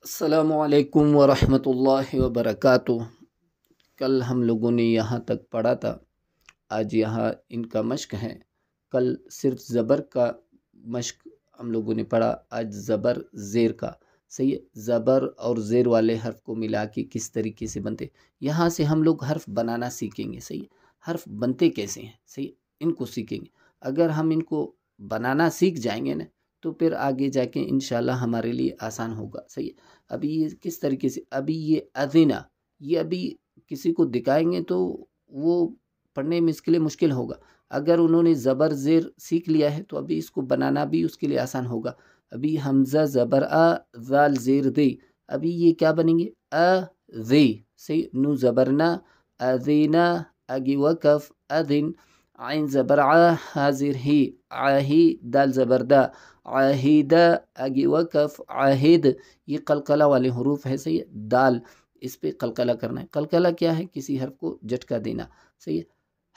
السلام علیکم ورحمۃ اللہ وبرکاتہ۔ کل ہم لوگوں نے یہاں تک پڑھا تھا، آج یہاں ان کا مشق ہے۔ کل صرف زبر کا مشق ہم لوگوں نے پڑھا، آج زبر زیر کا۔ صحیح ہے، زبر اور زیر والے حرف کو ملا کے کس طریقے سے بنتے، یہاں سے ہم لوگ حرف بنانا سیکھیں گے۔ صحیح ہے، حرف بنتے کیسے ہیں، صحیح ان کو سیکھیں گے۔ اگر ہم ان کو بنانا سیکھ جائیں گے نا تو پھر آگے جا کے انشاءاللہ ہمارے لیے آسان ہوگا۔ صحیح ہے، ابھی یہ کس طریقے سے، ابھی یہ اذینہ، یہ ابھی کسی کو دکھائیں گے تو وہ پڑھنے میں اس کے لیے مشکل ہوگا۔ اگر انہوں نے زبر زیر سیکھ لیا ہے تو ابھی اس کو بنانا بھی اس کے لیے آسان ہوگا۔ ابھی حمزہ زبر آ، ذال زیر دے، ابھی یہ کیا بنیں گے، اذی۔ صحیح، نو زبر نا، اذینہ، اگی وقف اذن، عین زبر ع، حاضر ہی، عاہی، دال زبر دا، عاہدہ، اگی وقف عاہد۔ یہ قلقلہ والے حروف ہے۔ صحیح ہے، دال اس پہ قلقلہ کرنا ہے۔ قلقلہ کیا ہے، کسی حرف کو جھٹکا دینا۔ صحیح ہے،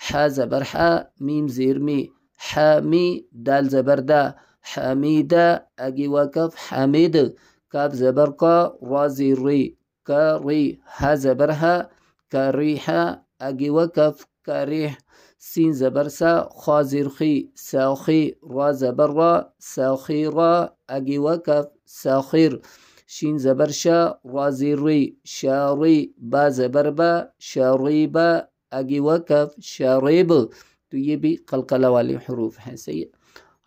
ح زبر ح، میم زیر می، حمی، دال زبر دا، حمیدہ، اگی وقف حمید، کاف زبر کا، را زیر ری، کری، ح زبر ح، کریح، اگی وقف کریح، سین زبر سا، خا زیر خی، ساخی، را زبر را، ساخیرا، اگی وقف ساخیر، شین زبر شا، را زیر ری، شاری، با زبر با، شاریبا، اگی وقف شاریب۔ تو یہ بھی قلقلہ والے حروف ہیں۔ صحیح ہے،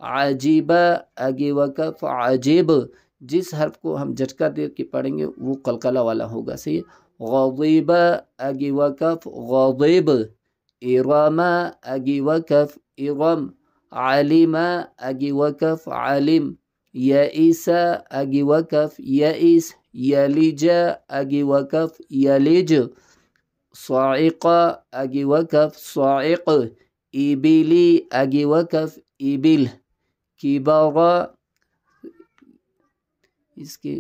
عجیبہ، اگی وقف عجیب، جس حرف کو ہم جھٹکا دے کے پڑھیں گے وہ قلقلہ والا ہوگا۔ صحیح ہے، غضیبہ، اگی وقف غضیب، ارامہ، اگی وقف ارم، علیمہ، اگی وقف علم، یئیسہ، اگی وقف یئیس، یلیجہ، اگی وقف یلیج، صاعقہ، اگی وقف صاعق، ایبیلی، اگی وقف ایبل، کبارہ، اس کے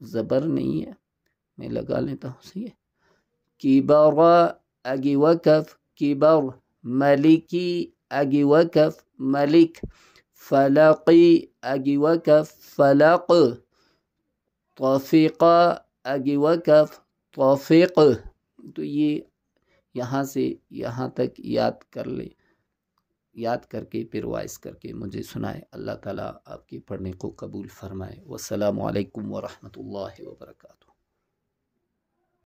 زبر نہیں ہے، میں لگا لیتا ہوں۔ صحیح ہے، کبارہ، اگی وقف کبر، ملکی، اگی وقف ملک، فلقی، اگی وقف فلق، توفیقہ، اگی وقف توفیق۔ تو یہ یہاں سے یہاں تک یاد کر لے، یاد کر کے پھر وائس کر کے مجھے سنائے۔ اللہ تعالیٰ آپ کی پڑھنے کو قبول فرمائے۔ والسلام علیکم ورحمۃ اللہ وبرکاتہ۔